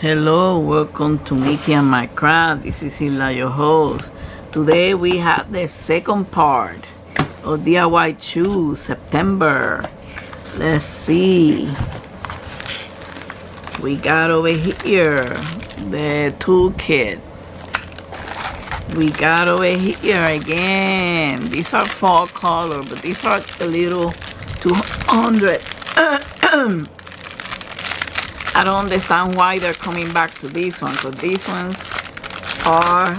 Hello, welcome to Mickey and My Craft. This is Hilda, your host. Today we have the second part of DIY Choose September. Let's see. We got over here the toolkit. We got over here again. These are fall color, but these are a little 200. I don't understand why they're coming back to this one, because these ones are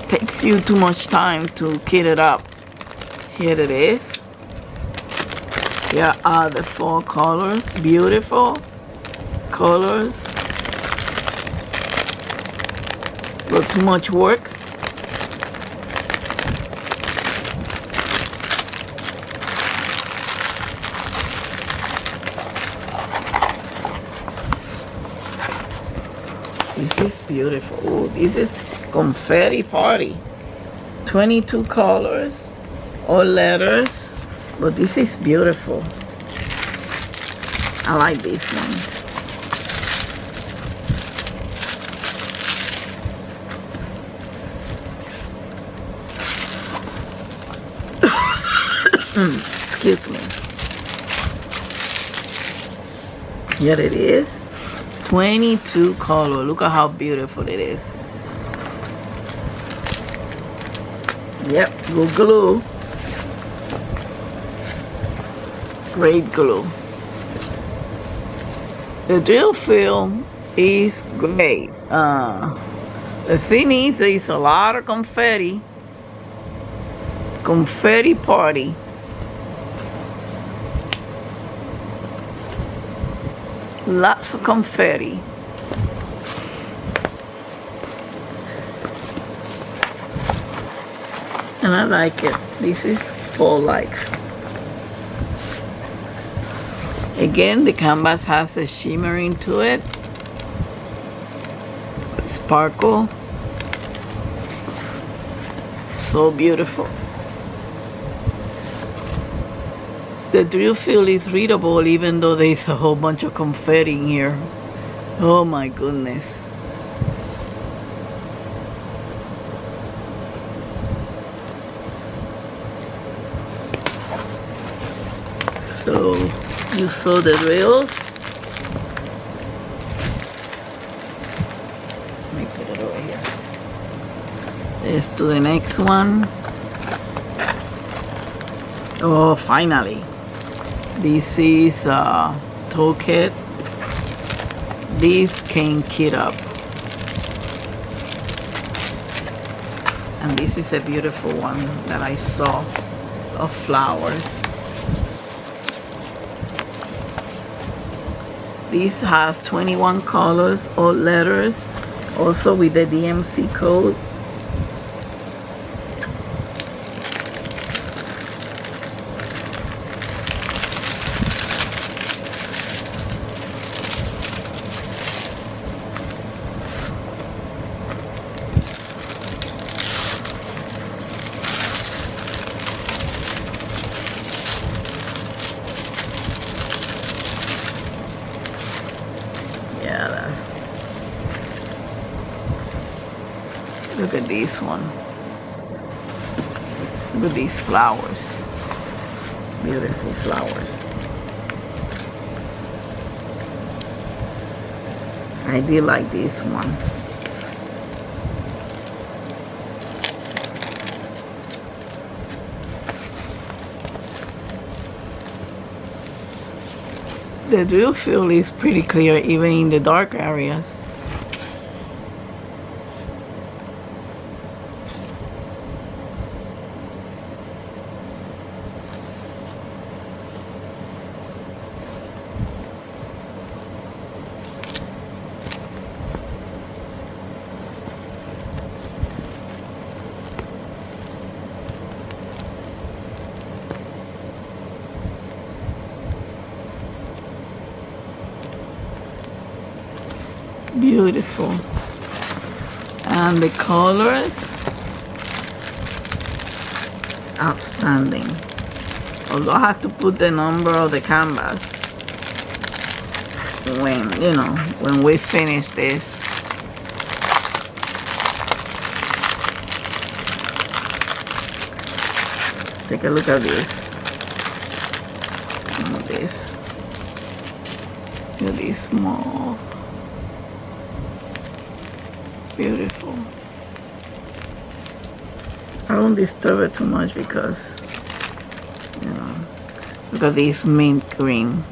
takes you too much time to kit it up. Here it is. Here are the fall colors, beautiful colors, but too much work. This is beautiful. Ooh, this is Confetti Party. 22 colors, all letters, but this is beautiful. I like this one. Excuse me. Here it is. 22 color. Look at how beautiful it is. Yep, good glue. Great glue. The drill film is great. The thing is, there's a lot of confetti. Confetti party. Lots of confetti. And I like it. This is fall-like. Again, the canvas has a shimmering to it. Sparkle. So beautiful. The drill field is readable even though there's a whole bunch of confetti in here. Oh my goodness. So you saw the drills. Let me put it over here. Let's do the next one. Oh, finally. This is a toolkit. This came kit up. And this is a beautiful one that I saw of flowers. This has 21 colors, all letters, also with the DMC code. Look at this one. Look at these flowers. Beautiful flowers. I did like this one. The drill field is pretty clear even in the dark areas. Beautiful. And the colors, outstanding. Although I have to put the number of the canvas. when, you know, when we finish this. Take a look at this. Some of this. Look at these small. Beautiful. I don't disturb it too much because, you know, look at this mint green.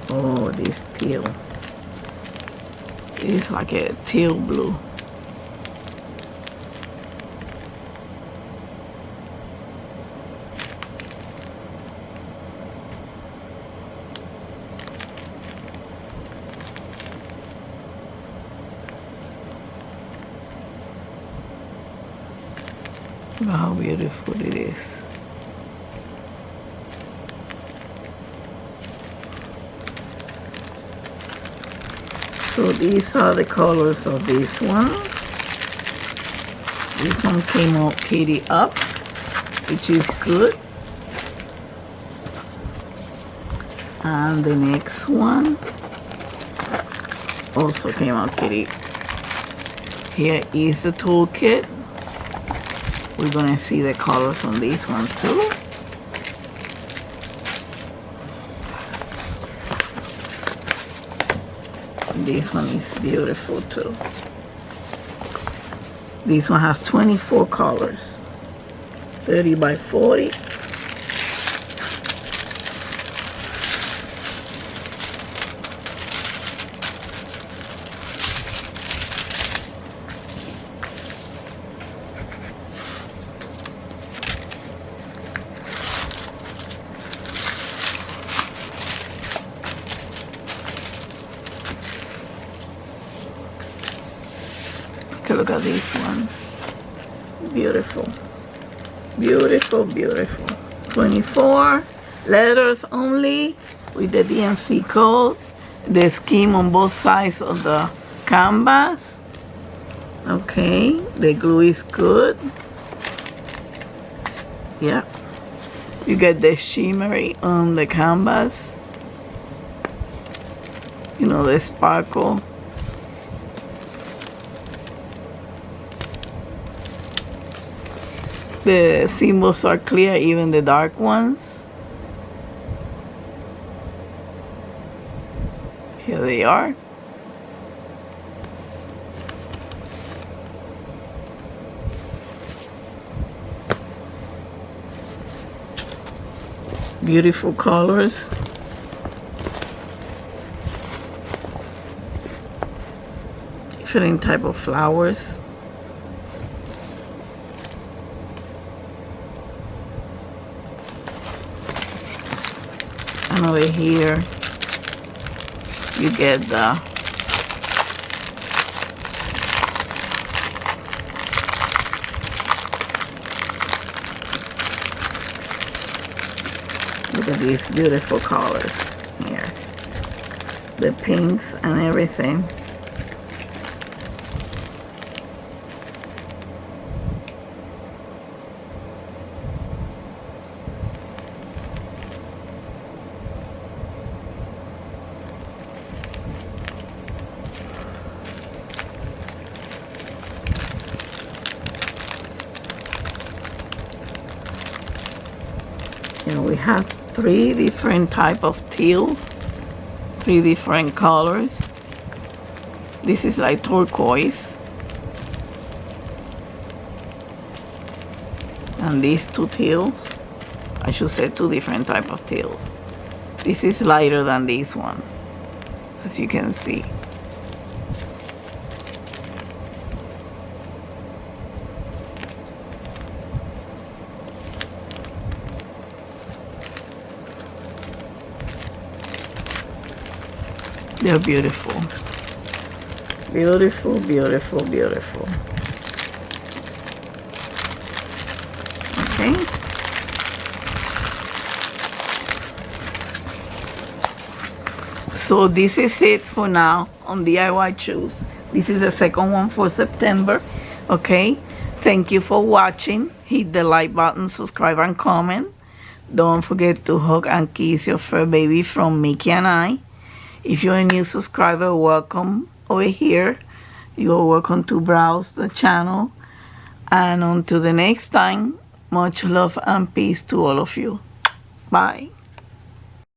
Oh, this teal. It's like a teal blue. Look how beautiful it is. So these are the colors of this one. This one came out kitty up, which is good. And the next one also came out kitty. Here is the toolkit. We're gonna see the colors on this one too. This one is beautiful too. This one has 24 colors. 30 by 40. Look at this one. Beautiful. Beautiful, beautiful. 24 letters only with the DMC code. The scheme on both sides of the canvas. Okay, the glue is good. Yeah. You get the shimmery on the canvas. You know, the sparkle. The symbols are clear, even the dark ones. Here they are. Beautiful colors. Different type of flowers. And over here you get the look at these beautiful colors here, the pinks and everything. You know, we have 3 different type of teals, 3 different colors. This is like turquoise. And these 2 teals, I should say 2 different type of teals. This is lighter than this one, as you can see. They're beautiful. Beautiful, beautiful, beautiful. Okay. So this is it for now on DIY Choose. This is the second one for September. Okay, thank you for watching. Hit the like button, subscribe, and comment. Don't forget to hug and kiss your fur baby from Mickey and I. If you're a new subscriber, welcome over here. You're welcome to browse the channel. And until the next time, much love and peace to all of you. Bye.